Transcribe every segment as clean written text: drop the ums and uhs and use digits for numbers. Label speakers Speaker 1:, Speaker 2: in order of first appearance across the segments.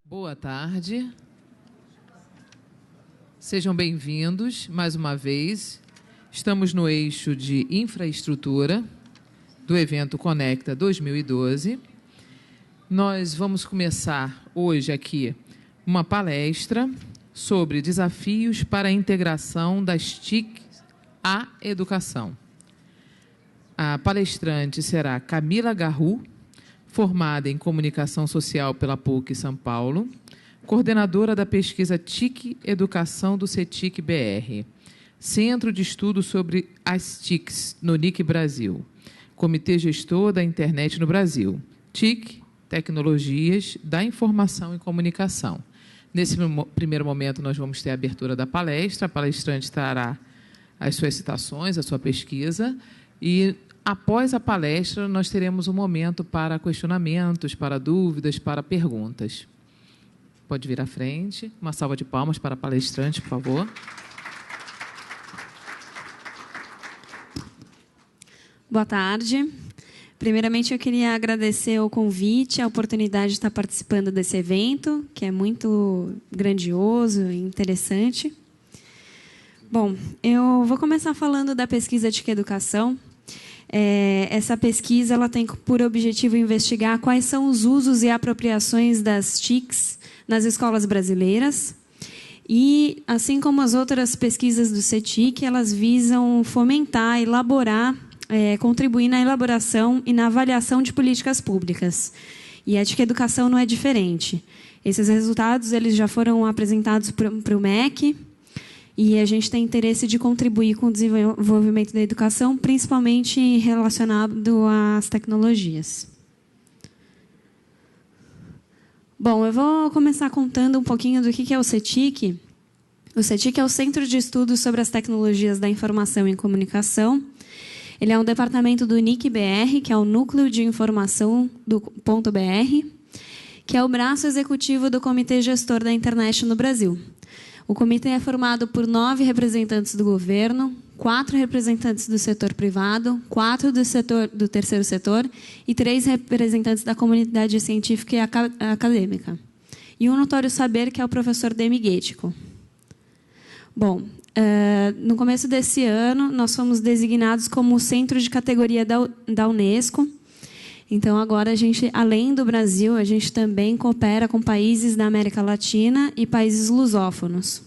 Speaker 1: Boa tarde. Sejam bem-vindos mais uma vez. Estamos no eixo de infraestrutura do evento Conecta 2012. Nós vamos começar hoje aqui uma palestra sobre desafios para a integração das TICs à educação. A palestrante será Camila Garru, formada em Comunicação Social pela PUC São Paulo, coordenadora da pesquisa TIC Educação do CETIC-BR, Centro de Estudos sobre as TICs no NIC Brasil, Comitê Gestor da Internet no Brasil, TIC, Tecnologias da Informação e Comunicação. Nesse primeiro momento, nós vamos ter a abertura da palestra. A palestrante trará as suas citações, a sua pesquisa, e, após a palestra, nós teremos um momento para questionamentos, para dúvidas, para perguntas. Pode vir à frente. Uma salva de palmas para a palestrante, por favor.
Speaker 2: Boa tarde. Primeiramente, eu queria agradecer o convite, a oportunidade de estar participando desse evento, que é muito grandioso e interessante. Bom, eu vou começar falando da pesquisa TIC Educação. Essa pesquisa ela tem por objetivo investigar quais são os usos e apropriações das TICs nas escolas brasileiras. E, assim como as outras pesquisas do CETIC, elas visam fomentar, elaborar, contribuir na elaboração e na avaliação de políticas públicas. E a TIC Educação não é diferente. Esses resultados eles já foram apresentados para o MEC, e a gente tem interesse de contribuir com o desenvolvimento da educação, principalmente relacionado às tecnologias. Bom, eu vou começar contando um pouquinho do que é o CETIC. O CETIC é o Centro de Estudos sobre as Tecnologias da Informação e Comunicação. Ele é um departamento do NIC-BR, que é o Núcleo de Informação do .br, que é o braço executivo do Comitê Gestor da Internet no Brasil. O comitê é formado por 9 representantes do governo, 4 representantes do setor privado, 4 do terceiro setor e 3 representantes da comunidade científica e acadêmica. E um notório saber, que é o professor Demi Guetico. Bom, no começo desse ano, nós fomos designados como centro de categoria da Unesco. Então, agora, a gente, além do Brasil, a gente também coopera com países da América Latina e países lusófonos.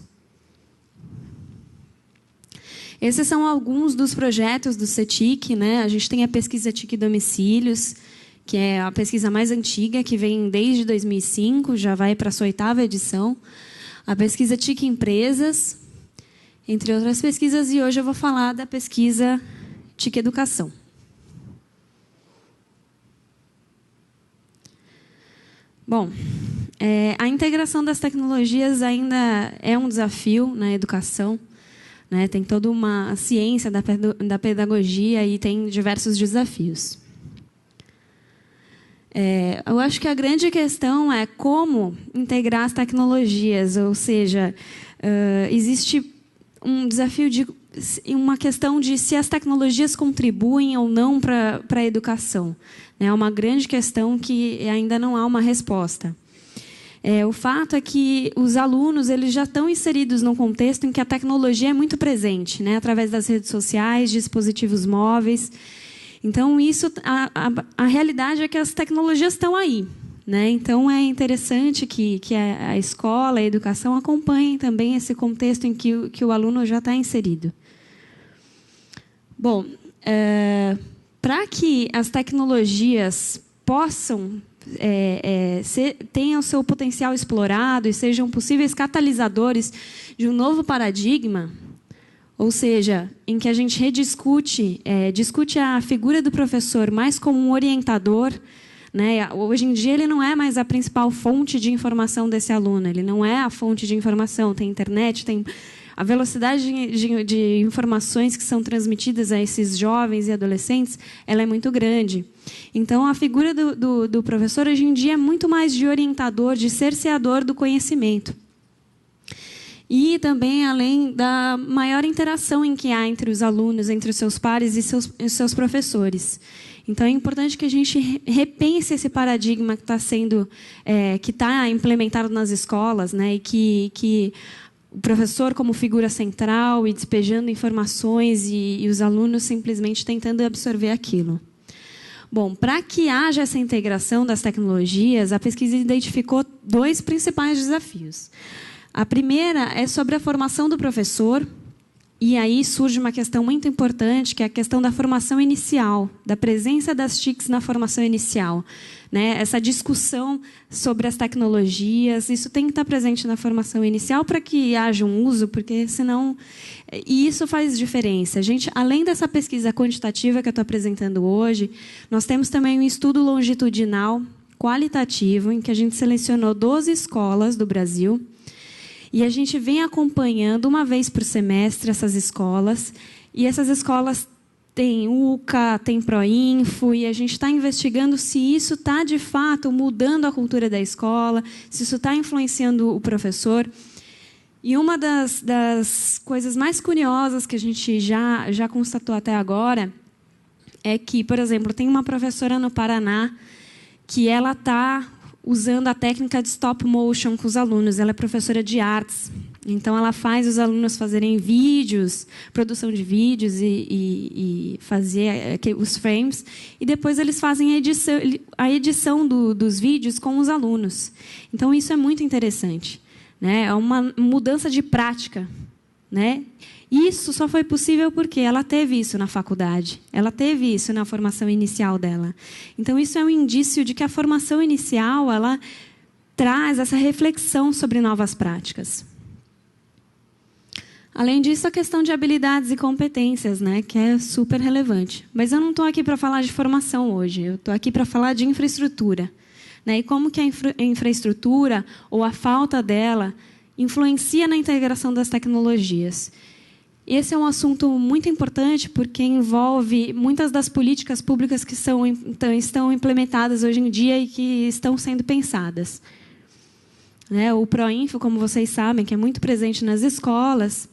Speaker 2: Esses são alguns dos projetos do CETIC, né? A gente tem a pesquisa TIC Domicílios, que é a pesquisa mais antiga, que vem desde 2005, já vai para a sua 8ª edição. A pesquisa TIC Empresas, entre outras pesquisas, e hoje eu vou falar da pesquisa TIC Educação. Bom, a integração das tecnologias ainda é um desafio na educação, né? Tem toda uma ciência da pedagogia e tem diversos desafios. Eu acho que a grande questão é como integrar as tecnologias, ou seja, existe um desafio uma questão de se as tecnologias contribuem ou não para a educação. É uma grande questão que ainda não há uma resposta. O fato é que os alunos eles já estão inseridos num contexto em que a tecnologia é muito presente, né, através das redes sociais, dispositivos móveis. Então, a realidade é que as tecnologias estão aí. Né? Então, é interessante que a escola, a educação, acompanhem também esse contexto em que o aluno já está inserido. Bom, para que as tecnologias possam tenham seu potencial explorado e sejam possíveis catalisadores de um novo paradigma, ou seja, em que a gente discute a figura do professor mais como um orientador, né? Hoje em dia, ele não é mais a principal fonte de informação desse aluno, ele não é a fonte de informação, tem internet, tem a velocidade de informações que são transmitidas a esses jovens e adolescentes, ela é muito grande. Então, a figura do professor, hoje em dia, é muito mais de orientador, de cerceador do conhecimento. E também, além da maior interação em que há entre os alunos, entre os seus pares e seus professores. Então, é importante que a gente repense esse paradigma que está implementado nas escolas, né, e que o professor como figura central e despejando informações e os alunos simplesmente tentando absorver aquilo. Bom, para que haja essa integração das tecnologias, a pesquisa identificou 2 principais desafios. A primeira é sobre a formação do professor, e aí surge uma questão muito importante, que é a questão da formação inicial, da presença das TICs na formação inicial, né? Essa discussão sobre as tecnologias, isso tem que estar presente na formação inicial para que haja um uso, porque senão... E isso faz diferença. Além dessa pesquisa quantitativa que eu estou apresentando hoje, nós temos também um estudo longitudinal qualitativo, em que a gente selecionou 12 escolas do Brasil, e a gente vem acompanhando uma vez por semestre essas escolas. E essas escolas têm UCA, tem Proinfo, e a gente está investigando se isso está, de fato, mudando a cultura da escola, se isso está influenciando o professor. E uma das coisas mais curiosas que a gente já constatou até agora é que, por exemplo, tem uma professora no Paraná que ela está usando a técnica de stop motion com os alunos. Ela é professora de artes. Então, ela faz os alunos fazerem vídeos, produção de vídeos e fazer os frames. E depois eles fazem a edição dos vídeos com os alunos. Então, isso é muito interessante, né? É uma mudança de prática, né? Isso só foi possível porque ela teve isso na faculdade, ela teve isso na formação inicial dela. Então, isso é um indício de que a formação inicial ela traz essa reflexão sobre novas práticas. Além disso, a questão de habilidades e competências, né, que é super relevante. Mas eu não estou aqui para falar de formação hoje, eu estou aqui para falar de infraestrutura, né, e como que a infraestrutura, ou a falta dela, influencia na integração das tecnologias. Esse é um assunto muito importante porque envolve muitas das políticas públicas que estão implementadas hoje em dia e que estão sendo pensadas. O Proinfo, como vocês sabem, que é muito presente nas escolas,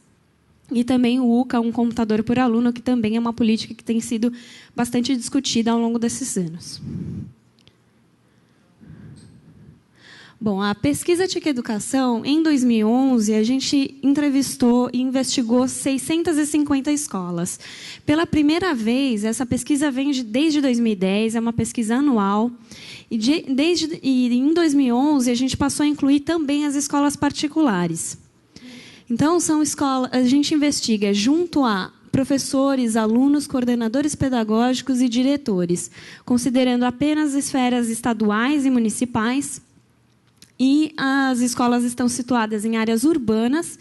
Speaker 2: e também o UCA, um computador por aluno, que também é uma política que tem sido bastante discutida ao longo desses anos. Bom, a pesquisa TIC Educação, em 2011, a gente entrevistou e investigou 650 escolas. Pela primeira vez, essa pesquisa vem desde 2010, é uma pesquisa anual. E em 2011, a gente passou a incluir também as escolas particulares. Então, a gente investiga junto a professores, alunos, coordenadores pedagógicos e diretores, considerando apenas esferas estaduais e municipais. E as escolas estão situadas em áreas urbanas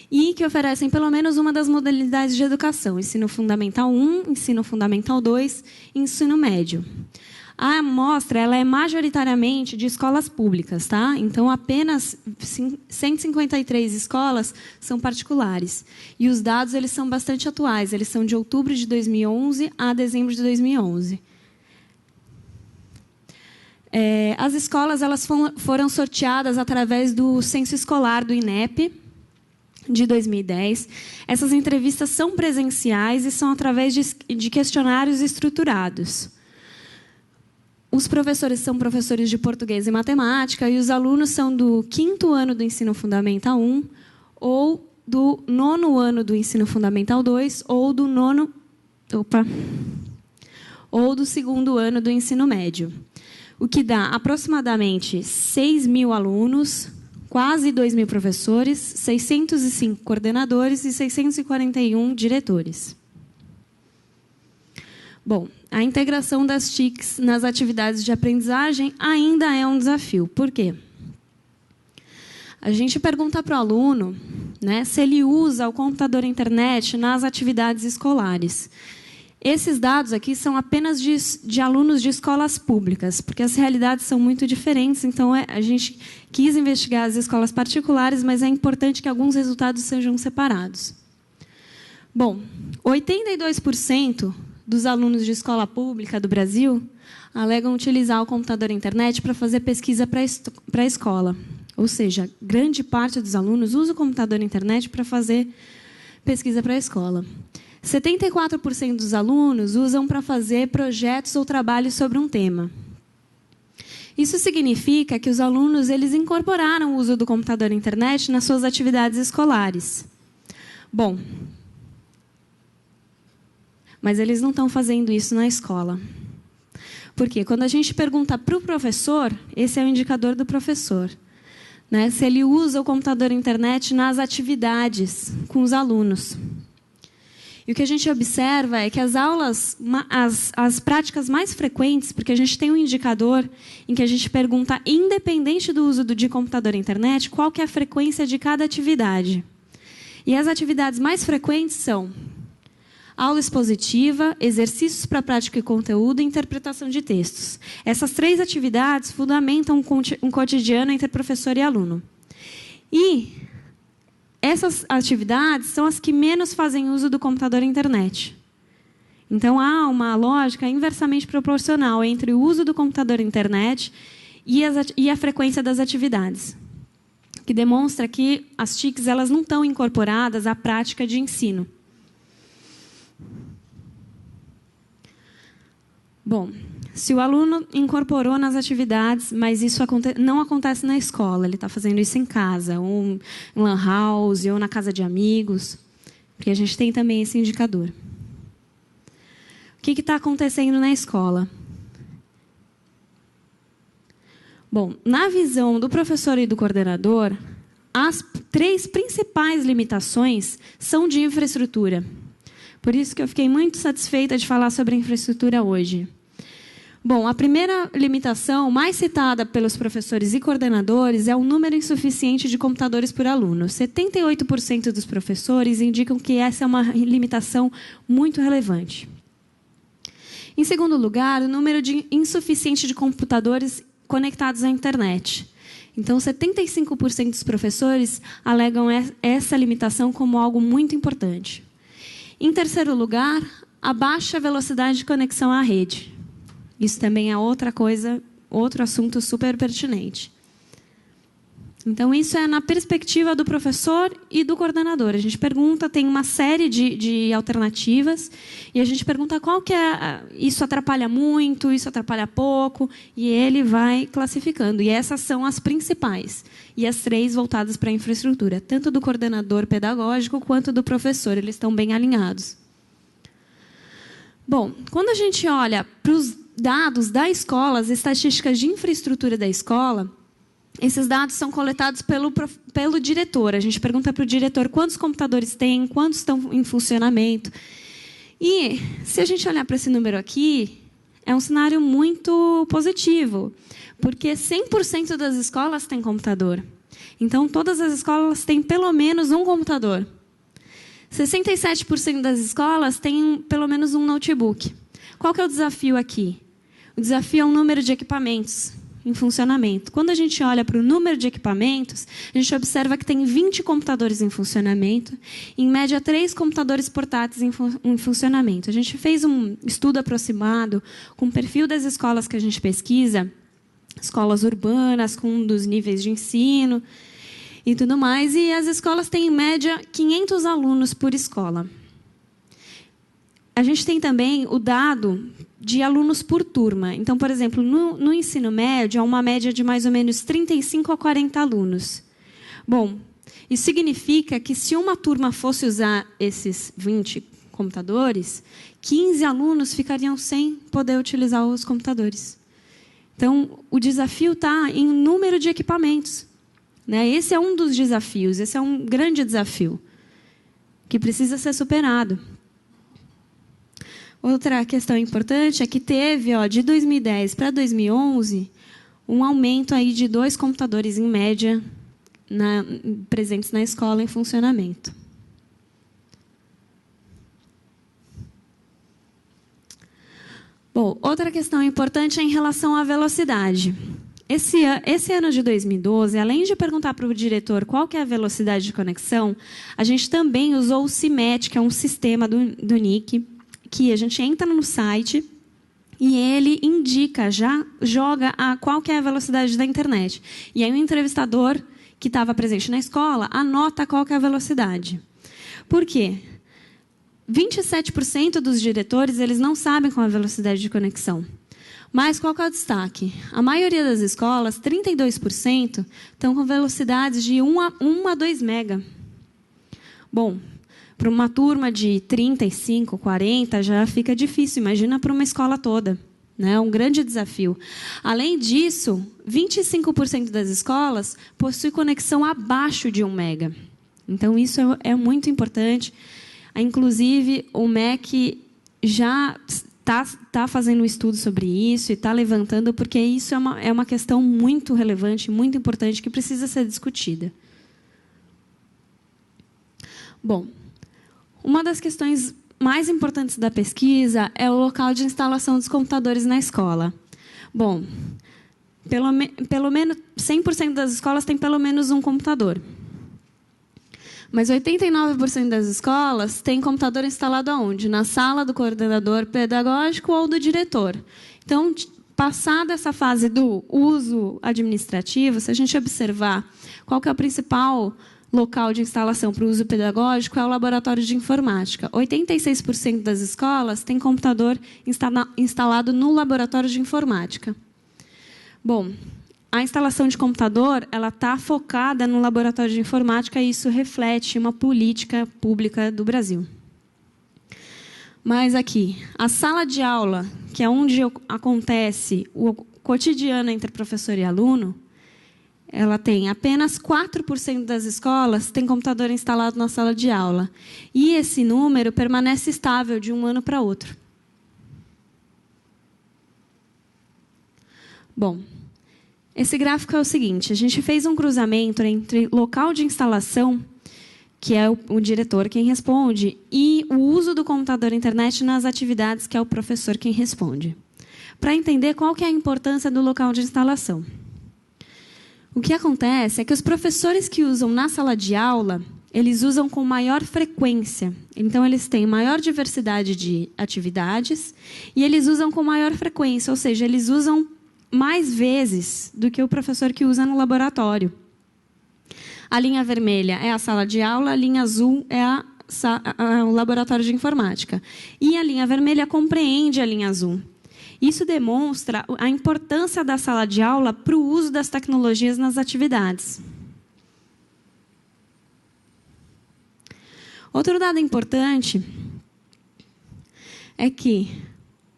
Speaker 2: e que oferecem pelo menos uma das modalidades de educação: ensino fundamental 1, ensino fundamental 2 e ensino médio. A amostra ela é majoritariamente de escolas públicas, tá? Então, apenas 153 escolas são particulares. E os dados eles são bastante atuais, eles são de outubro de 2011 a dezembro de 2011. As escolas elas foram sorteadas através do censo escolar do INEP, de 2010. Essas entrevistas são presenciais e são através de questionários estruturados. Os professores são professores de português e matemática, e os alunos são do 5º ano do ensino fundamental 1, ou do 9º ano do ensino fundamental 2, ou do 2º ano do ensino médio. O que dá aproximadamente 6.000 alunos, quase 2.000 professores, 605 coordenadores e 641 diretores. Bom, a integração das TICs nas atividades de aprendizagem ainda é um desafio. Por quê? A gente pergunta para o aluno, né, se ele usa o computador e a internet nas atividades escolares. Esses dados aqui são apenas de alunos de escolas públicas, porque as realidades são muito diferentes. Então, a gente quis investigar as escolas particulares, mas é importante que alguns resultados sejam separados. Bom, 82% dos alunos de escola pública do Brasil alegam utilizar o computador e a internet para fazer pesquisa para a escola. Ou seja, grande parte dos alunos usa o computador e a internet para fazer pesquisa para a escola. 74% dos alunos usam para fazer projetos ou trabalhos sobre um tema. Isso significa que os alunos eles incorporaram o uso do computador e internet nas suas atividades escolares. Bom, mas eles não estão fazendo isso na escola. Porque quando a gente pergunta para o professor, esse é o indicador do professor, né? Se ele usa o computador e a internet nas atividades com os alunos. E o que a gente observa é que as aulas, as práticas mais frequentes, porque a gente tem um indicador em que a gente pergunta, independente do uso de computador e internet, qual que é a frequência de cada atividade. E as atividades mais frequentes são aula expositiva, exercícios para prática e conteúdo e interpretação de textos. Essas 3 atividades fundamentam um cotidiano entre professor e aluno. E essas atividades são as que menos fazem uso do computador e internet. Então, há uma lógica inversamente proporcional entre o uso do computador e internet e a frequência das atividades, que demonstra que as TICs elas não estão incorporadas à prática de ensino. Bom, se o aluno incorporou nas atividades, mas isso não acontece na escola, ele está fazendo isso em casa, ou em lan house, ou na casa de amigos, porque a gente tem também esse indicador. O que está acontecendo na escola? Bom, na visão do professor e do coordenador, as 3 principais limitações são de infraestrutura. Por isso que eu fiquei muito satisfeita de falar sobre a infraestrutura hoje. Bom, a primeira limitação, mais citada pelos professores e coordenadores, é o número insuficiente de computadores por aluno. 78% dos professores indicam que essa é uma limitação muito relevante. Em segundo lugar, o número insuficiente de computadores conectados à internet. Então, 75% dos professores alegam essa limitação como algo muito importante. Em terceiro lugar, a baixa velocidade de conexão à rede. Isso também é outra coisa, outro assunto super pertinente. Então, isso é na perspectiva do professor e do coordenador. A gente pergunta, tem uma série de alternativas, e a gente pergunta qual que é, isso atrapalha muito, isso atrapalha pouco, e ele vai classificando. E essas são as principais. E as 3 voltadas para a infraestrutura, tanto do coordenador pedagógico quanto do professor. Eles estão bem alinhados. Bom, quando a gente olha para os dados da escola, as estatísticas de infraestrutura da escola, esses dados são coletados pelo diretor. A gente pergunta para o diretor quantos computadores tem, quantos estão em funcionamento. E, se a gente olhar para esse número aqui, é um cenário muito positivo, porque 100% das escolas têm computador. Então, todas as escolas têm pelo menos um computador. 67% das escolas têm pelo menos um notebook. Qual que é o desafio aqui? O desafio é o número de equipamentos em funcionamento. Quando a gente olha para o número de equipamentos, a gente observa que tem 20 computadores em funcionamento, em média 3 computadores portáteis em funcionamento. A gente fez um estudo aproximado com o perfil das escolas que a gente pesquisa, escolas urbanas, com um dos níveis de ensino e tudo mais, e as escolas têm, em média, 500 alunos por escola. A gente tem também o dado de alunos por turma. Então, por exemplo, no ensino médio, há uma média de mais ou menos 35 a 40 alunos. Bom, isso significa que, se uma turma fosse usar esses 20 computadores, 15 alunos ficariam sem poder utilizar os computadores. Então, o desafio está em número de equipamentos, né? Esse é um dos desafios, esse é um grande desafio que precisa ser superado. Outra questão importante é que teve, de 2010 para 2011, um aumento aí de 2 computadores, em média, presentes na escola em funcionamento. Bom, outra questão importante é em relação à velocidade. Esse ano de 2012, além de perguntar para o diretor qual que é a velocidade de conexão, a gente também usou o CIMET, que é um sistema do NIC, que a gente entra no site e ele indica, já joga qual que é a velocidade da internet. E aí o entrevistador, que estava presente na escola, anota qual que é a velocidade. Por quê? 27% dos diretores eles não sabem qual é a velocidade de conexão. Mas qual que é o destaque? A maioria das escolas, 32%, estão com velocidades de 1 a 2 mega. Bom, para uma turma de 35, 40, já fica difícil. Imagina para uma escola toda. É um grande desafio. Além disso, 25% das escolas possuem conexão abaixo de 1 mega. Então, isso é muito importante. Inclusive, o MEC já está fazendo um estudo sobre isso e está levantando, porque isso é uma questão muito relevante, muito importante, que precisa ser discutida. Bom, uma das questões mais importantes da pesquisa é o local de instalação dos computadores na escola. Bom, pelo menos 100% das escolas têm pelo menos um computador. Mas 89% das escolas têm computador instalado aonde? Na sala do coordenador pedagógico ou do diretor. Então, passada essa fase do uso administrativo, se a gente observar qual que é o principal local de instalação para o uso pedagógico, é o laboratório de informática. 86% das escolas têm computador instalado no laboratório de informática. Bom, a instalação de computador ela está focada no laboratório de informática e isso reflete uma política pública do Brasil. Mas aqui, a sala de aula, que é onde acontece o cotidiano entre professor e aluno, ela tem apenas 4% das escolas têm computador instalado na sala de aula. E esse número permanece estável de um ano para outro. Bom, esse gráfico é o seguinte, a gente fez um cruzamento entre local de instalação, que é o diretor quem responde, e o uso do computador e internet nas atividades, que é o professor quem responde, para entender qual que é a importância do local de instalação. O que acontece é que os professores que usam na sala de aula, eles usam com maior frequência. Então, eles têm maior diversidade de atividades e eles usam com maior frequência, ou seja, eles usam mais vezes do que o professor que usa no laboratório. A linha vermelha é a sala de aula, a linha azul é o laboratório de informática. E a linha vermelha compreende a linha azul. Isso demonstra a importância da sala de aula para o uso das tecnologias nas atividades. Outro dado importante é que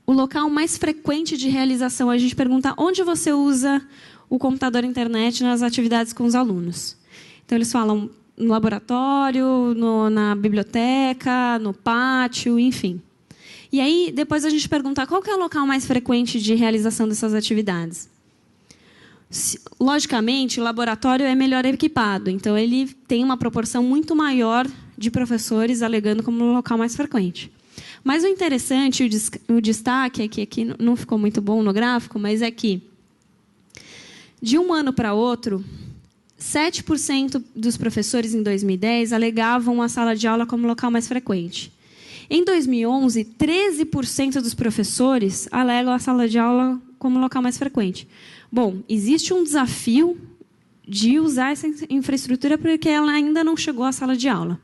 Speaker 2: o local mais frequente de realização, a gente pergunta onde você usa o computador e internet nas atividades com os alunos. Então, eles falam no laboratório, na biblioteca, no pátio, enfim. E aí, depois a gente pergunta qual que é o local mais frequente de realização dessas atividades. Logicamente, o laboratório é melhor equipado, então ele tem uma proporção muito maior de professores alegando como o local mais frequente. Mas o interessante, o destaque, é que aqui não ficou muito bom no gráfico, mas é que, de um ano para outro, 7% dos professores em 2010 alegavam a sala de aula como local mais frequente. Em 2011, 13% dos professores alegam a sala de aula como local mais frequente. Bom, existe um desafio de usar essa infraestrutura porque ela ainda não chegou à sala de aula.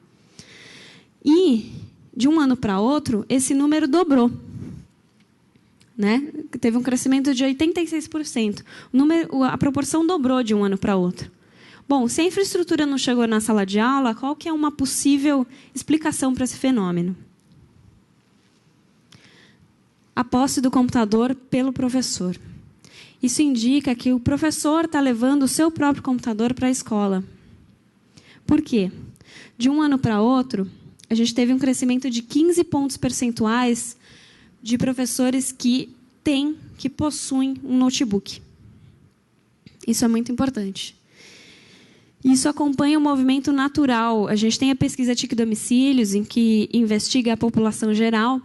Speaker 2: E, de um ano para outro, esse número dobrou. Teve um crescimento de 86%. A proporção dobrou de um ano para outro. Bom, se a infraestrutura não chegou na sala de aula, qual que é uma possível explicação para esse fenômeno? A posse do computador pelo professor. Isso indica que o professor está levando o seu próprio computador para a escola. Por quê? De um ano para outro, a gente teve um crescimento de 15 pontos percentuais de professores que possuem um notebook. Isso é muito importante. Isso acompanha o movimento natural. A gente tem a pesquisa TIC Domicílios, em que investiga a população geral,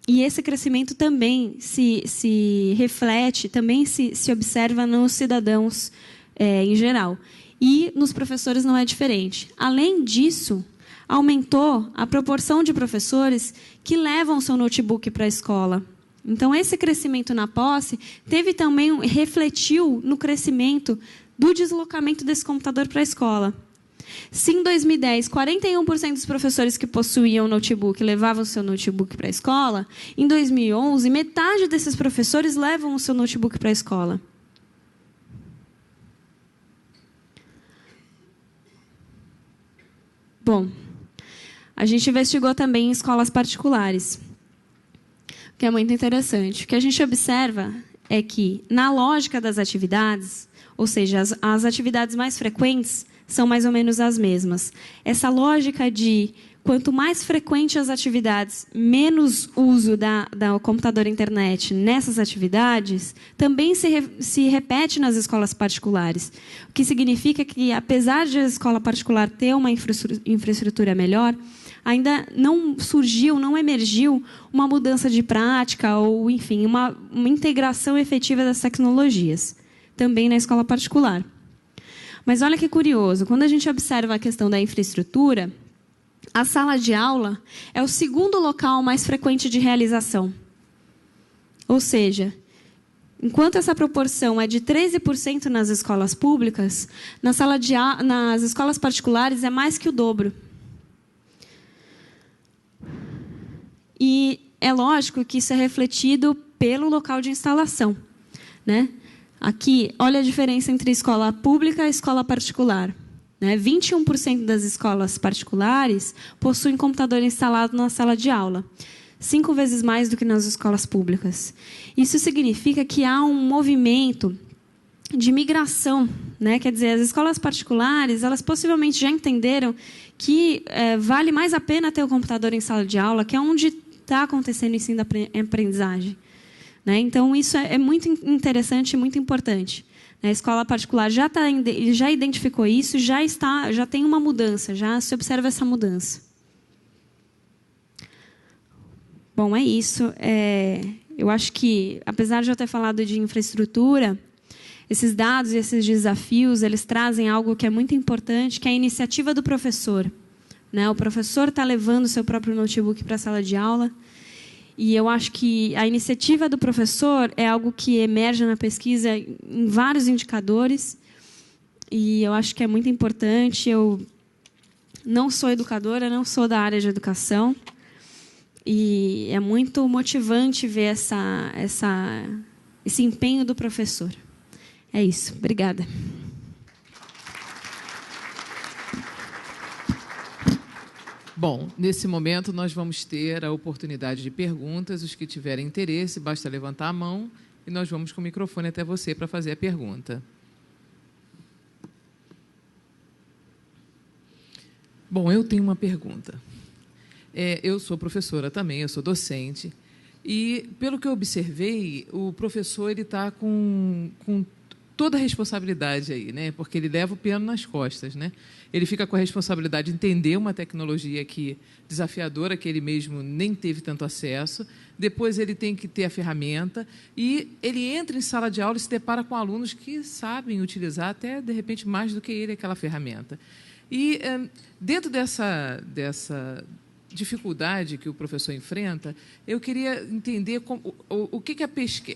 Speaker 2: e esse crescimento também se reflete, também se observa nos cidadãos em geral. E nos professores não é diferente. Além disso, aumentou a proporção de professores que levam seu notebook para a escola. Então, esse crescimento na posse refletiu no crescimento do deslocamento desse computador para a escola. Se em 2010, 41% dos professores que possuíam notebook levavam o seu notebook para a escola, em 2011, metade desses professores levam o seu notebook para a escola. Bom, a gente investigou também em escolas particulares, o que é muito interessante. O que a gente observa é que, na lógica das atividades, ou seja, as atividades mais frequentes são mais ou menos as mesmas. Essa lógica de quanto mais frequente as atividades, menos uso da computador e internet nessas atividades, também se repete nas escolas particulares. O que significa que, apesar de a escola particular ter uma infraestrutura melhor, ainda não surgiu, não emergiu uma mudança de prática ou, enfim, uma integração efetiva das tecnologias, também na escola particular. Mas olha que curioso, quando a gente observa a questão da infraestrutura, a sala de aula é o segundo local mais frequente de realização. Ou seja, enquanto essa proporção é de 13% nas escolas públicas, nas escolas particulares é mais que o dobro. E é lógico que isso é refletido pelo local de instalação, né? Aqui, olha a diferença entre escola pública e escola particular. 21% das escolas particulares possuem computador instalado na sala de aula, 5 vezes mais do que nas escolas públicas. Isso significa que há um movimento de migração, né? Quer dizer, as escolas particulares, elas possivelmente já entenderam que vale mais a pena ter o computador em sala de aula, que é onde está acontecendo o ensino e aprendizagem. Então, isso é muito interessante e muito importante. A escola particular já identificou isso, já tem uma mudança, já se observa essa mudança. Bom, é isso. Eu acho que, apesar de eu ter falado de infraestrutura, esses dados e esses desafios, eles trazem algo que é muito importante, que é a iniciativa do professor. O professor está levando o seu próprio notebook para a sala de aula. E eu acho que a iniciativa do professor é algo que emerge na pesquisa em vários indicadores. E eu acho que é muito importante. Eu não sou educadora, não sou da área de educação. E é muito motivante ver esse empenho do professor. É isso. Obrigada.
Speaker 1: Bom, nesse momento nós vamos ter a oportunidade de perguntas. Os que tiverem interesse, basta levantar a mão e nós vamos com o microfone até você para fazer a pergunta. Bom, eu tenho uma pergunta. Eu sou professora também, eu sou docente. E, pelo que eu observei, o professor está com toda a responsabilidade aí, né? Porque ele leva o piano nas costas, né? Ele fica com a responsabilidade de entender uma tecnologia desafiadora, que ele mesmo nem teve tanto acesso. Depois ele tem que ter a ferramenta e ele entra em sala de aula e se depara com alunos que sabem utilizar até, de repente, mais do que ele aquela ferramenta. E, dentro dessa dificuldade que o professor enfrenta, eu queria entender o que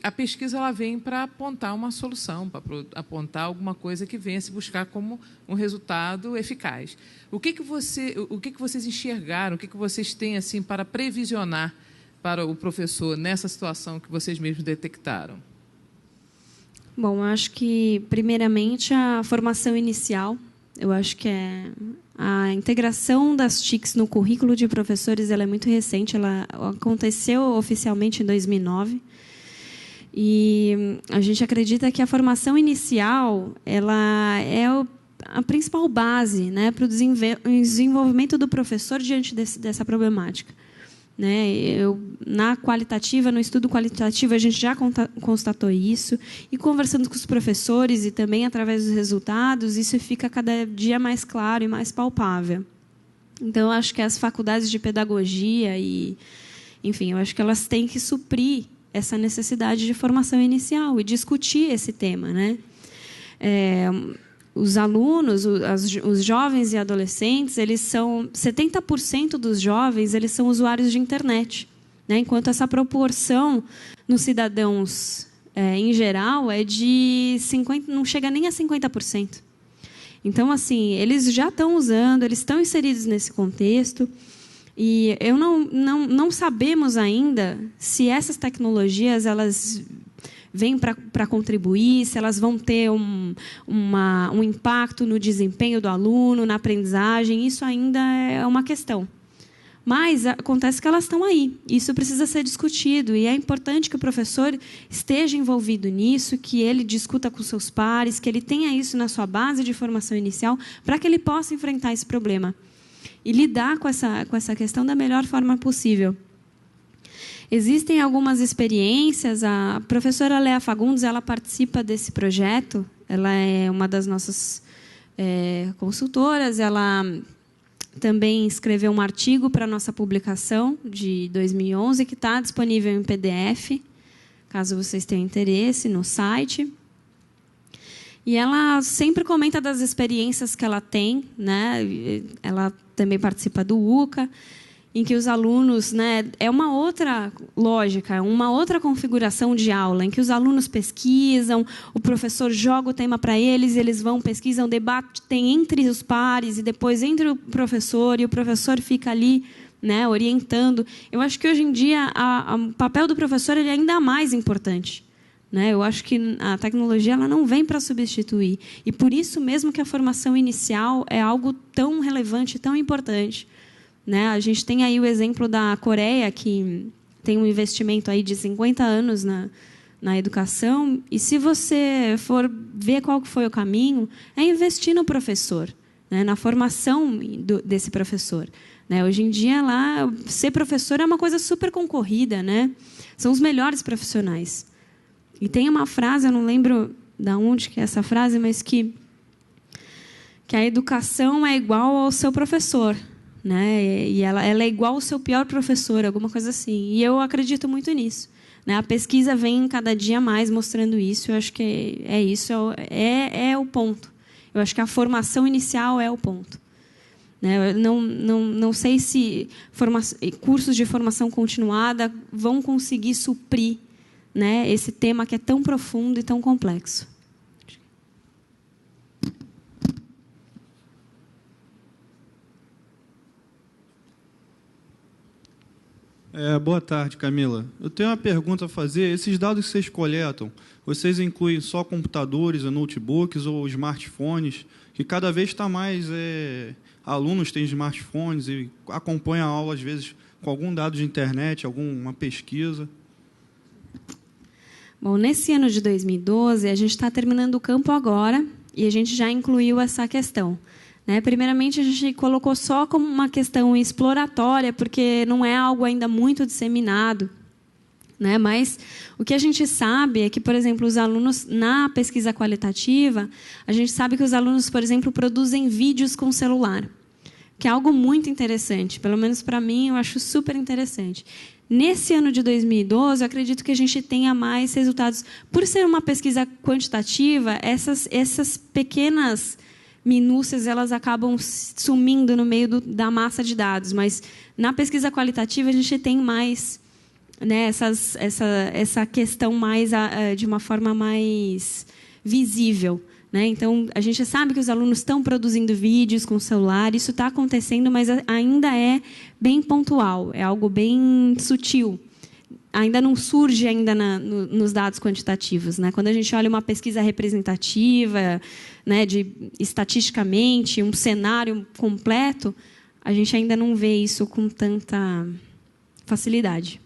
Speaker 1: a pesquisa ela vem para apontar uma solução, para apontar alguma coisa que venha se buscar como um resultado eficaz. O que vocês enxergaram, o que vocês têm assim para previsionar para o professor nessa situação que vocês mesmos detectaram?
Speaker 2: Bom, eu acho que, primeiramente, a formação inicial. Eu acho que a integração das TICs no currículo de professores ela é muito recente. Ela aconteceu oficialmente em 2009. E a gente acredita que a formação inicial ela é a principal base, né, para o desenvolvimento do professor diante dessa problemática. Na qualitativa, no estudo qualitativo, a gente já constatou isso, e conversando com os professores e também através dos resultados, isso fica cada dia mais claro e mais palpável. Então, eu acho que as faculdades de pedagogia eu acho que elas têm que suprir essa necessidade de formação inicial e discutir esse tema, né? Os alunos, os jovens e adolescentes, 70% dos jovens eles são usuários de internet, né? Enquanto essa proporção nos cidadãos, em geral, é de 50%, não chega nem a 50%. Então, assim, eles já estão usando, eles estão inseridos nesse contexto. E eu não sabemos ainda se essas tecnologias elas vêm para contribuir, se elas vão ter um impacto no desempenho do aluno, na aprendizagem. Isso ainda é uma questão. Mas acontece que elas estão aí. Isso precisa ser discutido. E é importante que o professor esteja envolvido nisso, que ele discuta com seus pares, que ele tenha isso na sua base de formação inicial, para que ele possa enfrentar esse problema e lidar com essa questão da melhor forma possível. Existem algumas experiências. A professora Lea Fagundes, ela participa desse projeto. Ela é uma das nossas consultoras. Ela também escreveu um artigo para a nossa publicação de 2011, que está disponível em PDF, caso vocês tenham interesse, no site. E ela sempre comenta das experiências que ela tem, né? Ela também participa do UCA, em que os alunos, né, é uma outra lógica, uma outra configuração de aula, em que os alunos pesquisam, o professor joga o tema para eles, eles vão, pesquisam, debatem entre os pares e depois entre o professor, e o professor fica ali, né, orientando. Eu acho que, hoje em dia, o papel do professor ele é ainda mais importante. Né? Eu acho que a tecnologia ela não vem para substituir. E, por isso mesmo, que a formação inicial é algo tão relevante, tão importante. Né? A gente tem aí o exemplo da Coreia, que tem um investimento aí de 50 anos na educação, e se você for ver qual que foi o caminho, é investir no professor, né? Na formação desse professor. Né? Hoje em dia, lá, ser professor é uma coisa super concorrida, né? São os melhores profissionais. E tem uma frase, eu não lembro de onde que é essa frase, mas que a educação é igual ao seu professor. Né? E ela é igual ao seu pior professor, alguma coisa assim. E eu acredito muito nisso. Né? A pesquisa vem cada dia mais mostrando isso. Eu acho que é isso, é o ponto. Eu acho que a formação inicial é o ponto. Né? Eu não sei se cursos de formação continuada vão conseguir suprir, né, esse tema que é tão profundo e tão complexo.
Speaker 3: Boa tarde, Camila. Eu tenho uma pergunta a fazer. Esses dados que vocês coletam, vocês incluem só computadores, notebooks ou smartphones? Que cada vez está mais alunos têm smartphones e acompanham a aula, às vezes, com algum dado de internet, alguma pesquisa.
Speaker 2: Bom, nesse ano de 2012, a gente está terminando o campo agora e a gente já incluiu essa questão. Né? Primeiramente, a gente colocou só como uma questão exploratória, porque não é algo ainda muito disseminado. Né? Mas o que a gente sabe é que, por exemplo, os alunos, na pesquisa qualitativa, a gente sabe que os alunos, por exemplo, produzem vídeos com celular, que é algo muito interessante. Pelo menos para mim, eu acho super interessante. Nesse ano de 2012, eu acredito que a gente tenha mais resultados. Por ser uma pesquisa quantitativa, essas pequenas minúcias elas acabam sumindo no meio da massa de dados. Mas, na pesquisa qualitativa, a gente tem mais, né, essa questão mais, de uma forma mais visível. Né? Então, a gente sabe que os alunos estão produzindo vídeos com o celular, isso está acontecendo, mas ainda é bem pontual, é algo bem sutil. Ainda não surge nos dados quantitativos. Né? Quando a gente olha uma pesquisa representativa, né, estatisticamente, um cenário completo, a gente ainda não vê isso com tanta facilidade.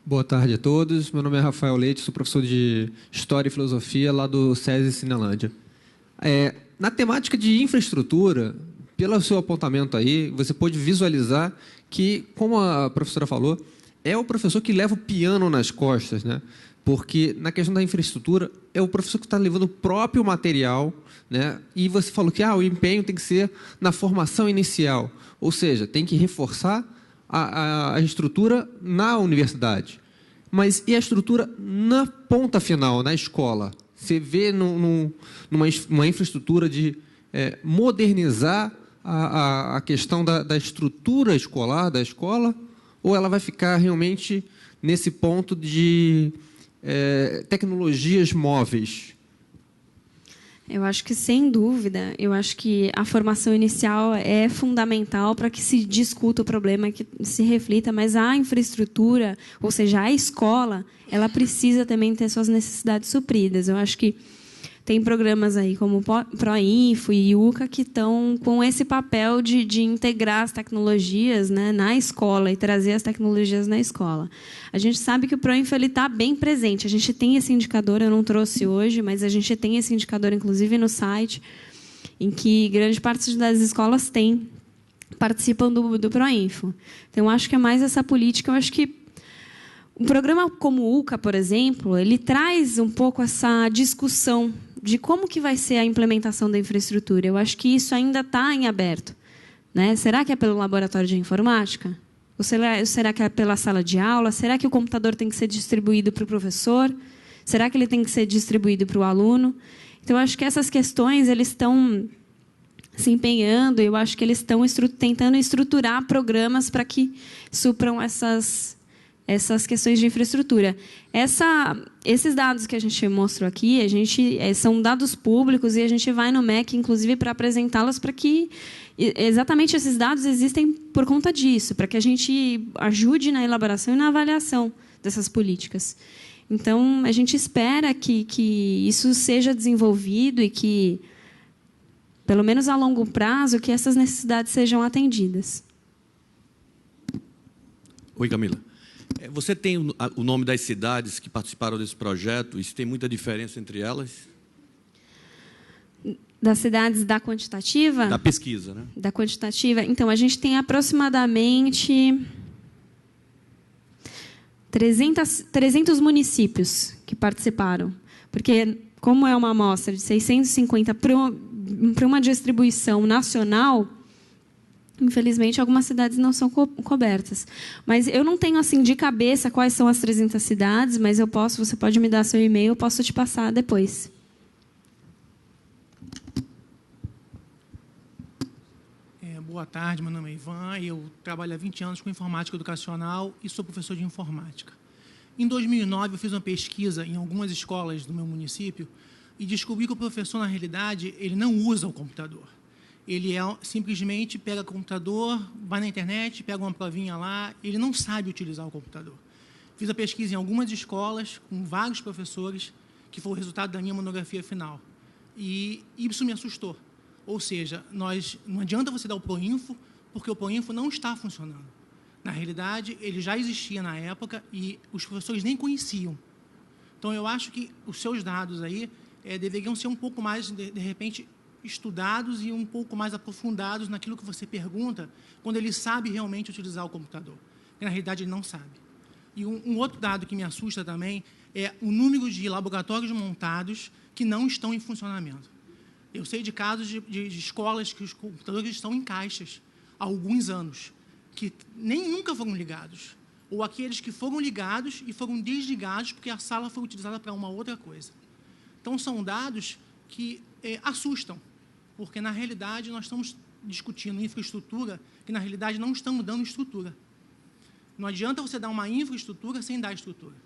Speaker 4: Boa tarde a todos. Meu nome é Rafael Leite, sou professor de História e Filosofia lá do SESI Cinelândia. Na temática de infraestrutura, pelo seu apontamento aí, você pode visualizar que, como a professora falou, é o professor que leva o piano nas costas, né? Porque, na questão da infraestrutura, é o professor que está levando o próprio material, né? E você falou que o empenho tem que ser na formação inicial, ou seja, tem que reforçar a estrutura na universidade. Mas e a estrutura na ponta final, na escola? Você vê numa infraestrutura de modernizar a questão da estrutura escolar, da escola, ou ela vai ficar realmente nesse ponto de tecnologias móveis?
Speaker 2: Eu acho que, sem dúvida, eu acho que a formação inicial é fundamental para que se discuta o problema, que se reflita, mas a infraestrutura, ou seja, a escola, ela precisa também ter suas necessidades supridas. Eu acho que tem programas aí como Proinfo e IUCA que estão com esse papel de integrar as tecnologias, né, na escola e trazer as tecnologias na escola. A gente sabe que o Proinfo está bem presente. A gente tem esse indicador, eu não trouxe hoje, mas a gente tem esse indicador, inclusive, no site, em que grande parte das escolas participam do Proinfo. Então, acho que é mais essa política. Eu acho que um programa como o UCA, por exemplo, ele traz um pouco essa discussão de como que vai ser a implementação da infraestrutura. Eu acho que isso ainda está em aberto, né? Será que é pelo laboratório de informática? Ou será que é pela sala de aula? Será que o computador tem que ser distribuído para o professor? Será que ele tem que ser distribuído para o aluno? Então, eu acho que essas questões eles estão se empenhando. Eu acho que eles estão tentando estruturar programas para que supram essas questões de infraestrutura. Esses dados que a gente mostrou aqui, são dados públicos e a gente vai no MEC, inclusive, para apresentá-los, para que exatamente esses dados existem por conta disso, para que a gente ajude na elaboração e na avaliação dessas políticas. Então, a gente espera que isso seja desenvolvido e que, pelo menos a longo prazo, que essas necessidades sejam atendidas.
Speaker 5: Oi, Camila. Você tem o nome das cidades que participaram desse projeto? Isso tem muita diferença entre elas?
Speaker 2: Das cidades da quantitativa?
Speaker 5: Da pesquisa, né?
Speaker 2: Da quantitativa. Então, a gente tem aproximadamente 300 municípios que participaram. Porque, como é uma amostra de 650 para uma distribuição nacional, infelizmente, algumas cidades não são cobertas. Mas eu não tenho assim de cabeça quais são as 300 cidades, mas você pode me dar seu e-mail, eu posso te passar depois.
Speaker 6: Boa tarde, meu nome é Ivan, eu trabalho há 20 anos com informática educacional e sou professor de informática. Em 2009, eu fiz uma pesquisa em algumas escolas do meu município e descobri que o professor, na realidade, ele não usa o computador. Ele simplesmente pega o computador, vai na internet, pega uma provinha lá, ele não sabe utilizar o computador. Fiz a pesquisa em algumas escolas, com vários professores, que foi o resultado da minha monografia final. E isso me assustou. Ou seja, não adianta você dar o Proinfo, porque o Proinfo não está funcionando. Na realidade, ele já existia na época e os professores nem conheciam. Então, eu acho que os seus dados aí deveriam ser um pouco mais, de repente, estudados e um pouco mais aprofundados naquilo que você pergunta, quando ele sabe realmente utilizar o computador. Porque, na realidade, ele não sabe. E um outro dado que me assusta também é o número de laboratórios montados que não estão em funcionamento. Eu sei de casos de escolas que os computadores estão em caixas há alguns anos, que nunca foram ligados, ou aqueles que foram ligados e foram desligados porque a sala foi utilizada para uma outra coisa. Então, são dados que assustam, porque, na realidade, nós estamos discutindo infraestrutura que, na realidade, não estamos dando estrutura. Não adianta você dar uma infraestrutura sem dar estrutura.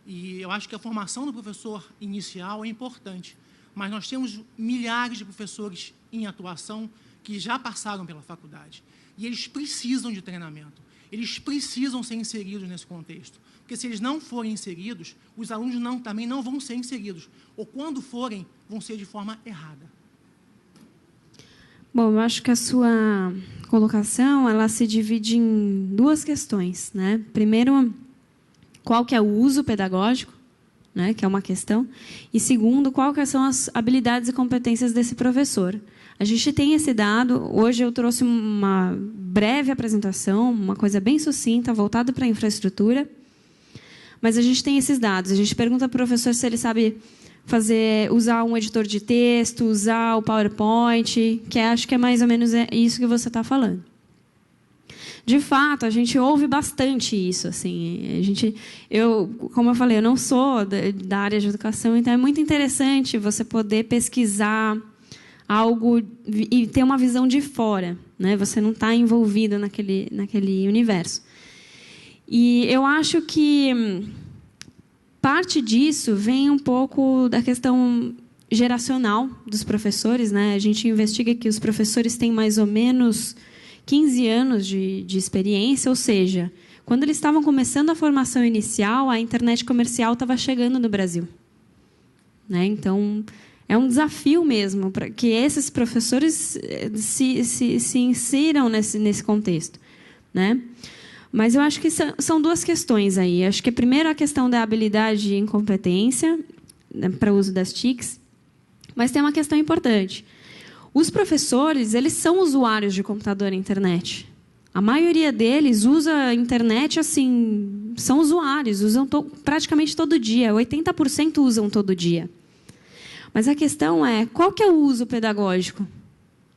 Speaker 6: E eu acho que a formação do professor inicial é importante, mas nós temos milhares de professores em atuação que já passaram pela faculdade. E eles precisam de treinamento. Eles precisam ser inseridos nesse contexto. Porque, se eles não forem inseridos, os alunos também não vão ser inseridos. Ou, quando forem, vão ser de forma errada.
Speaker 2: Bom, eu acho que a sua colocação ela se divide em duas questões, né? Primeiro, qual que é o uso pedagógico, né, que é uma questão, e segundo, quais são as habilidades e competências desse professor. A gente tem esse dado, hoje eu trouxe uma breve apresentação, uma coisa bem sucinta, voltada para a infraestrutura, mas a gente tem esses dados. A gente pergunta para o professor se ele sabe usar um editor de texto, usar o PowerPoint, que acho que é mais ou menos isso que você está falando. De fato, a gente ouve bastante isso. Assim, como eu falei, eu não sou da área de educação, então é muito interessante você poder pesquisar algo e ter uma visão de fora, né? Você não está envolvido naquele universo. E eu acho que parte disso vem um pouco da questão geracional dos professores, né? A gente investiga que os professores têm mais ou menos 15 anos de experiência, ou seja, quando eles estavam começando a formação inicial, a internet comercial estava chegando no Brasil, né? Então, é um desafio mesmo para que esses professores se insiram nesse contexto, né? Mas eu acho que são duas questões aí. Acho que, primeiro, a questão da habilidade e incompetência, né, para o uso das TICs, mas tem uma questão importante. Os professores, eles são usuários de computador e internet. A maioria deles usa a internet, assim, são usuários, usam praticamente todo dia, 80% usam todo dia. Mas a questão é, qual que é o uso pedagógico,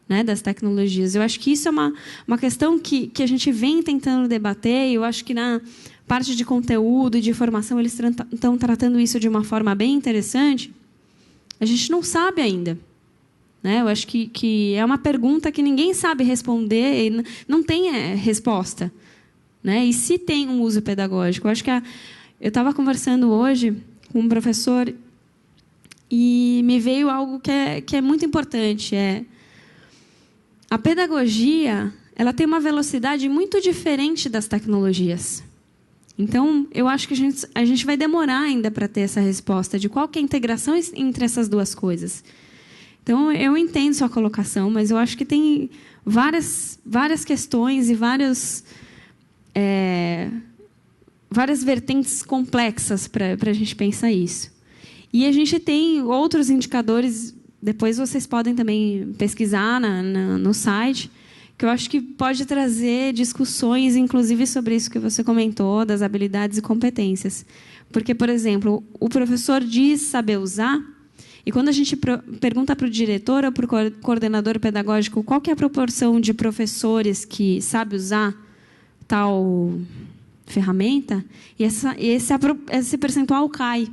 Speaker 2: né, das tecnologias? Eu acho que isso é uma questão que a gente vem tentando debater, e eu acho que na parte de conteúdo e de formação eles estão tratando isso de uma forma bem interessante. A gente não sabe ainda, né? Eu acho que é uma pergunta que ninguém sabe responder, e não tem resposta, né? E se tem um uso pedagógico? Eu acho que eu estava conversando hoje com um professor e me veio algo que é muito importante. A pedagogia, ela tem uma velocidade muito diferente das tecnologias. Então, eu acho que a gente vai demorar ainda para ter essa resposta de qual que é a integração entre essas duas coisas. Então, eu entendo sua colocação, mas eu acho que tem várias questões e várias vertentes complexas para a gente pensar isso. E a gente tem outros indicadores, depois vocês podem também pesquisar no site, que eu acho que pode trazer discussões, inclusive, sobre isso que você comentou, das habilidades e competências. Porque, por exemplo, o professor diz saber usar, e quando a gente pergunta para o diretor ou para o coordenador pedagógico qual que é a proporção de professores que sabe usar tal ferramenta, e esse percentual cai.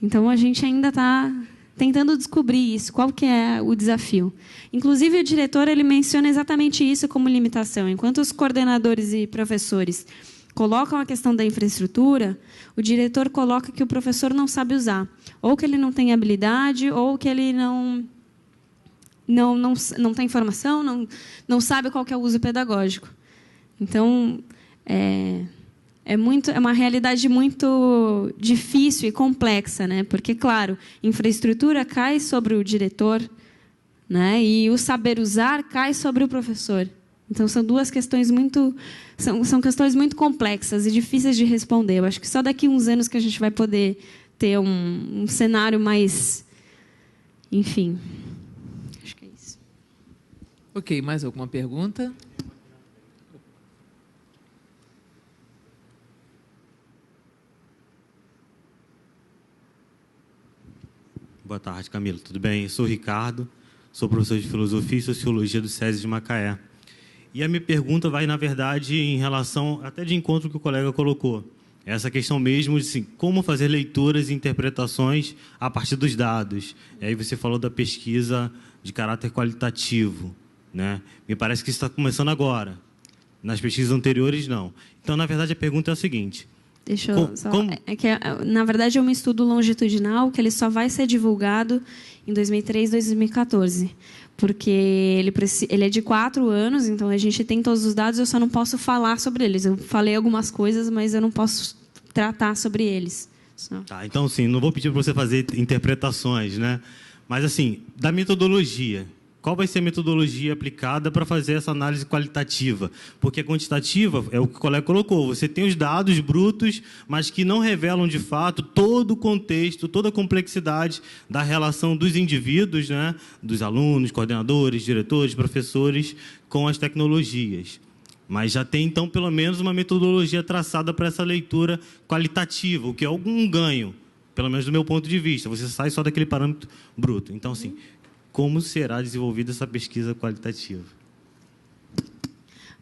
Speaker 2: Então, a gente ainda está tentando descobrir isso, qual que é o desafio. Inclusive, o diretor ele menciona exatamente isso como limitação. Enquanto os coordenadores e professores colocam a questão da infraestrutura, o diretor coloca que o professor não sabe usar. Ou que ele não tem habilidade, ou que ele não tem informação, não sabe qual que é o uso pedagógico. Então, é uma realidade muito difícil e complexa, né? Porque, claro, infraestrutura cai sobre o diretor, né? E o saber usar cai sobre o professor. Então, são duas questões são questões muito complexas e difíceis de responder. Eu acho que só daqui a uns anos que a gente vai poder ter um cenário mais... Enfim, acho que é isso.
Speaker 1: Ok, mais alguma pergunta?
Speaker 7: Boa tarde, Camila. Tudo bem? Eu sou o Ricardo, sou professor de Filosofia e Sociologia do SESI de Macaé. E a minha pergunta vai, na verdade, em relação, até de encontro que o colega colocou. Essa questão mesmo de assim, como fazer leituras e interpretações a partir dos dados. E aí você falou da pesquisa de caráter qualitativo, né? Me parece que isso está começando agora. Nas pesquisas anteriores, não. Então, na verdade, a pergunta é a seguinte...
Speaker 2: Deixa eu só... na verdade, é um estudo longitudinal que ele só vai ser divulgado em 2013, 2014. Porque ele é de 4 anos, então a gente tem todos os dados, eu só não posso falar sobre eles. Eu falei algumas coisas, mas eu não posso tratar sobre eles.
Speaker 7: Tá, então, sim, não vou pedir para você fazer interpretações, né? Mas, assim, da metodologia... Qual vai ser a metodologia aplicada para fazer essa análise qualitativa? Porque a quantitativa, é o que o colega colocou, você tem os dados brutos, mas que não revelam, de fato, todo o contexto, toda a complexidade da relação dos indivíduos, né, dos alunos, coordenadores, diretores, professores, com as tecnologias. Mas já tem, então, pelo menos uma metodologia traçada para essa leitura qualitativa, o que é algum ganho, pelo menos do meu ponto de vista. Você sai só daquele parâmetro bruto. Então, assim... Como será desenvolvida essa pesquisa qualitativa?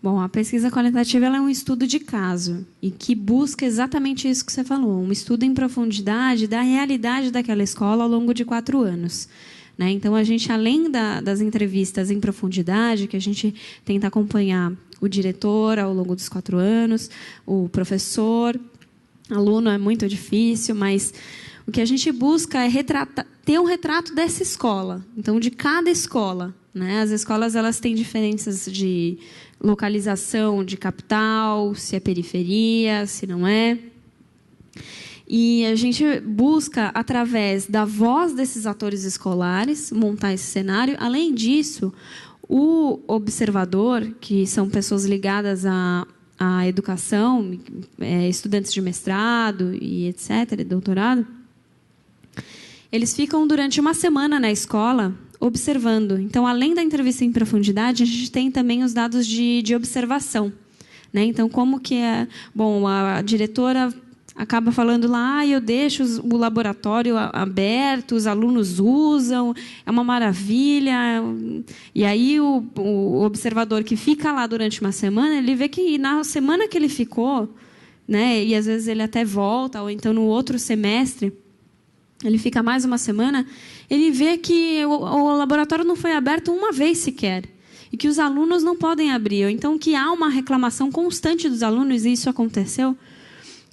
Speaker 2: Bom, a pesquisa qualitativa ela é um estudo de caso e que busca exatamente isso que você falou, um estudo em profundidade da realidade daquela escola ao longo de 4 anos. Né? Então, a gente, além das entrevistas em profundidade, que a gente tenta acompanhar o diretor ao longo dos 4 anos, o professor, aluno é muito difícil, mas o que a gente busca é ter um retrato dessa escola, então de cada escola, né? As escolas elas têm diferenças de localização, de capital, se é periferia, se não é. E a gente busca, através da voz desses atores escolares, montar esse cenário. Além disso, o observador, que são pessoas ligadas à educação, estudantes de mestrado e etc., doutorado, eles ficam durante uma semana na escola observando. Então, além da entrevista em profundidade, a gente tem também os dados de observação, né? Então, como que é... Bom, a diretora acaba falando lá, eu deixo o laboratório aberto, os alunos usam, é uma maravilha. E aí o observador que fica lá durante uma semana, ele vê que na semana que ele ficou, né, e às vezes ele até volta, ou então no outro semestre, ele fica mais uma semana, ele vê que o laboratório não foi aberto uma vez sequer, e que os alunos não podem abrir, ou então que há uma reclamação constante dos alunos, e isso aconteceu,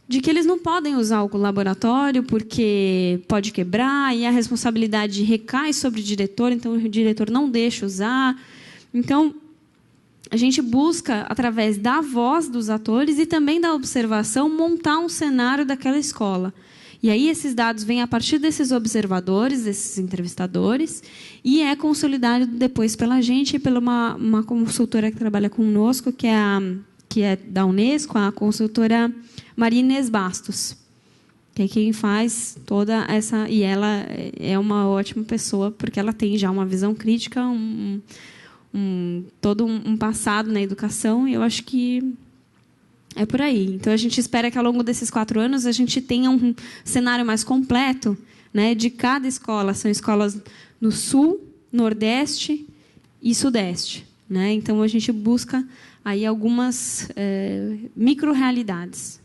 Speaker 2: de que eles não podem usar o laboratório porque pode quebrar e a responsabilidade recai sobre o diretor, então o diretor não deixa usar. Então, a gente busca, através da voz dos atores e também da observação, montar um cenário daquela escola. E aí esses dados vêm a partir desses observadores, desses entrevistadores, e é consolidado depois pela gente e pela uma consultora que trabalha conosco, que é da Unesco, a consultora Maria Inês Bastos, que é quem faz toda essa... E ela é uma ótima pessoa, porque ela tem já uma visão crítica, todo um passado na educação, e eu acho que é por aí. Então, a gente espera que, ao longo desses 4 anos, a gente tenha um cenário mais completo, né, de cada escola. São escolas no Sul, Nordeste e Sudeste, né? Então, a gente busca aí algumas micro-realidades.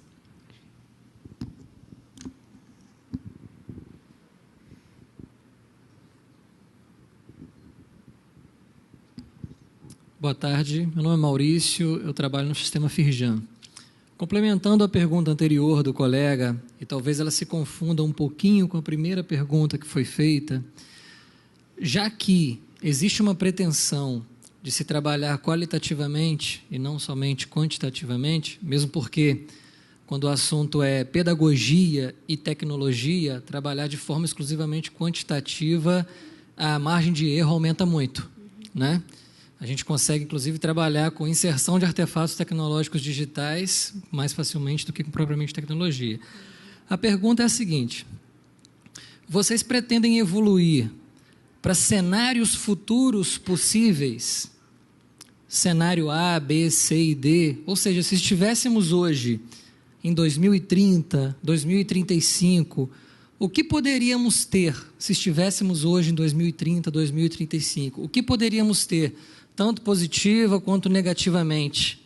Speaker 8: Boa tarde, meu nome é Maurício, eu trabalho no sistema Firjan. Complementando a pergunta anterior do colega, e talvez ela se confunda um pouquinho com a primeira pergunta que foi feita, já que existe uma pretensão de se trabalhar qualitativamente e não somente quantitativamente, mesmo porque, quando o assunto é pedagogia e tecnologia, trabalhar de forma exclusivamente quantitativa, a margem de erro aumenta muito, né? A gente consegue, inclusive, trabalhar com inserção de artefatos tecnológicos digitais mais facilmente do que com propriamente tecnologia. A pergunta é a seguinte: vocês pretendem evoluir para cenários futuros possíveis? Cenário A, B, C e D? Ou seja, se estivéssemos hoje em 2030, 2035, o que poderíamos ter se estivéssemos hoje em 2030, 2035? O que poderíamos ter, tanto positiva quanto negativamente?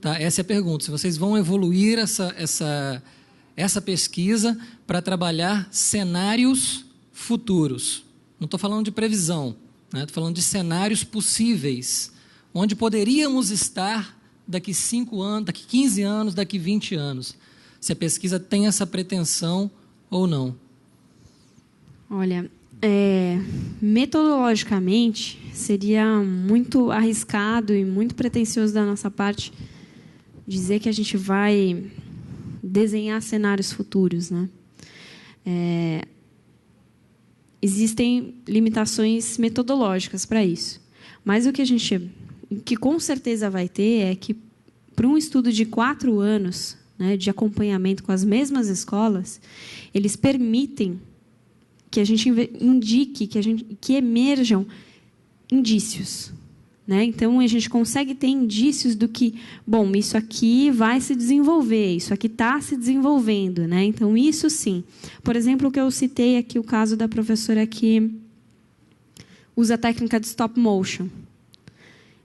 Speaker 8: Tá? Essa é a pergunta. Se vocês vão evoluir essa pesquisa para trabalhar cenários futuros. Não estou falando de previsão, né? Estou falando de cenários possíveis, onde poderíamos estar daqui 5 anos, daqui 15 anos, daqui 20 anos. Se a pesquisa tem essa pretensão ou não.
Speaker 2: Olha, metodologicamente, seria muito arriscado e muito pretensioso da nossa parte dizer que a gente vai desenhar cenários futuros, né? Existem limitações metodológicas para isso. Mas o que com certeza vai ter é que, para um estudo de 4 anos, né, de acompanhamento com as mesmas escolas, eles permitem que a gente indique, que emerjam indícios, né? Então, a gente consegue ter indícios do que, bom, isso aqui vai se desenvolver, isso aqui está se desenvolvendo, né? Então, isso sim. Por exemplo, o que eu citei aqui, o caso da professora que usa a técnica de stop motion.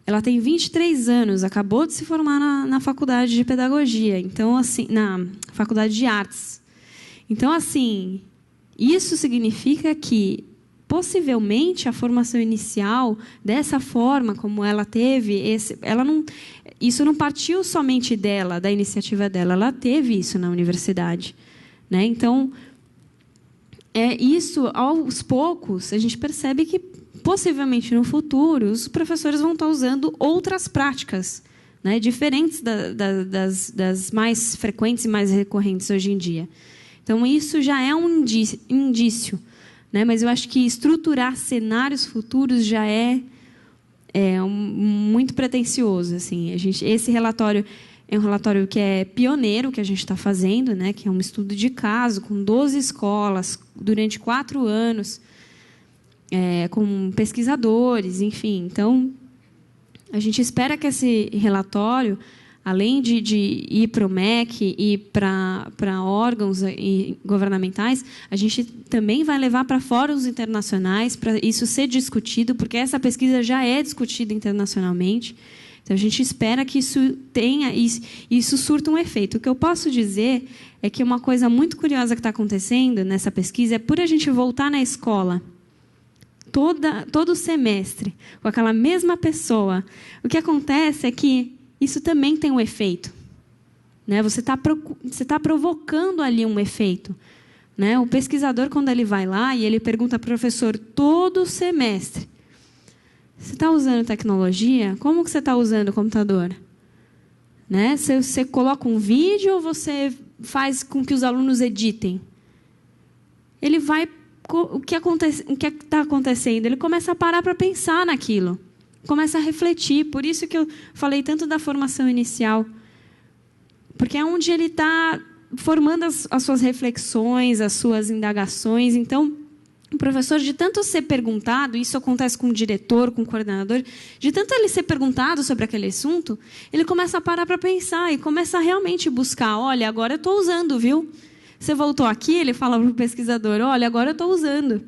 Speaker 2: Ela tem 23 anos, acabou de se formar na faculdade de pedagogia, então, assim, na faculdade de artes. Então, assim, isso significa que possivelmente a formação inicial, dessa forma como ela teve, isso não partiu somente dela, da iniciativa dela, ela teve isso na universidade, né? Então, isso, aos poucos, a gente percebe que, possivelmente, no futuro, os professores vão estar usando outras práticas, né, diferentes das mais frequentes e mais recorrentes hoje em dia. Então, isso já é um indício, né? Mas eu acho que estruturar cenários futuros já é muito pretensioso. Assim. Esse relatório é um relatório que é pioneiro, que a gente está fazendo, né? Que é um estudo de caso, com 12 escolas, durante 4 anos, com pesquisadores, enfim. Então, a gente espera que esse relatório, além de ir para o MEC e para órgãos governamentais, a gente também vai levar para fóruns internacionais para isso ser discutido, porque essa pesquisa já é discutida internacionalmente. Então, a gente espera que isso surta um efeito. O que eu posso dizer é que uma coisa muito curiosa que está acontecendo nessa pesquisa é, por a gente voltar na escola todo semestre, com aquela mesma pessoa, o que acontece é que isso também tem um efeito, né? Você está provocando ali um efeito, né? O pesquisador, quando ele vai lá e ele pergunta para o professor todo semestre, você está usando tecnologia? Como que você está usando o computador? Né? Você coloca um vídeo ou você faz com que os alunos editem? Ele vai... O que está acontecendo? Ele começa a parar para pensar naquilo, começa a refletir. Por isso que eu falei tanto da formação inicial, porque é onde ele está formando as suas reflexões, as suas indagações. Então, o professor, de tanto ser perguntado, isso acontece com o diretor, com o coordenador, de tanto ele ser perguntado sobre aquele assunto, ele começa a parar para pensar e começa a realmente buscar. Olha, agora eu estou usando, viu? Você voltou aqui, ele fala para o pesquisador, olha, agora eu estou usando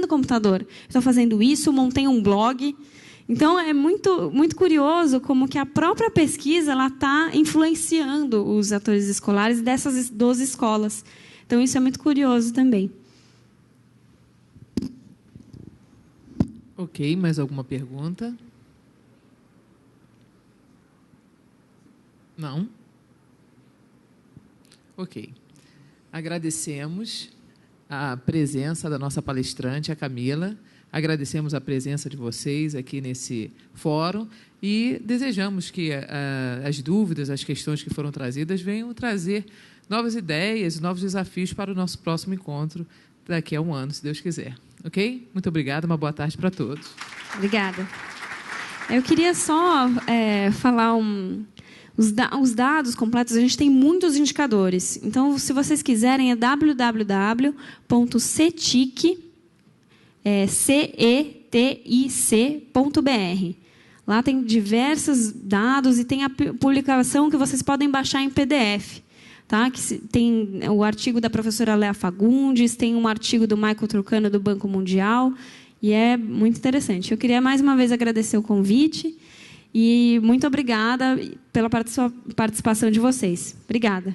Speaker 2: o computador. Estou fazendo isso, montei um blog. Então, é muito, muito curioso como que a própria pesquisa está influenciando os atores escolares dessas 12 escolas. Então, isso é muito curioso também.
Speaker 1: Ok, mais alguma pergunta? Não? Ok. Agradecemos a presença da nossa palestrante, a Camila. Agradecemos a presença de vocês aqui nesse fórum e desejamos que as dúvidas, as questões que foram trazidas venham trazer novas ideias, novos desafios para o nosso próximo encontro daqui a um ano, se Deus quiser. Ok? Muito obrigada, uma boa tarde para todos.
Speaker 2: Obrigada. Eu queria só falar os dados completos. A gente tem muitos indicadores. Então, se vocês quiserem, é www.cetic.br. Lá tem diversos dados e tem a publicação que vocês podem baixar em PDF. Tá? Que tem o artigo da professora Léa Fagundes, tem um artigo do Michael Trucano, do Banco Mundial, e é muito interessante. Eu queria, mais uma vez, agradecer o convite e muito obrigada pela participação de vocês. Obrigada.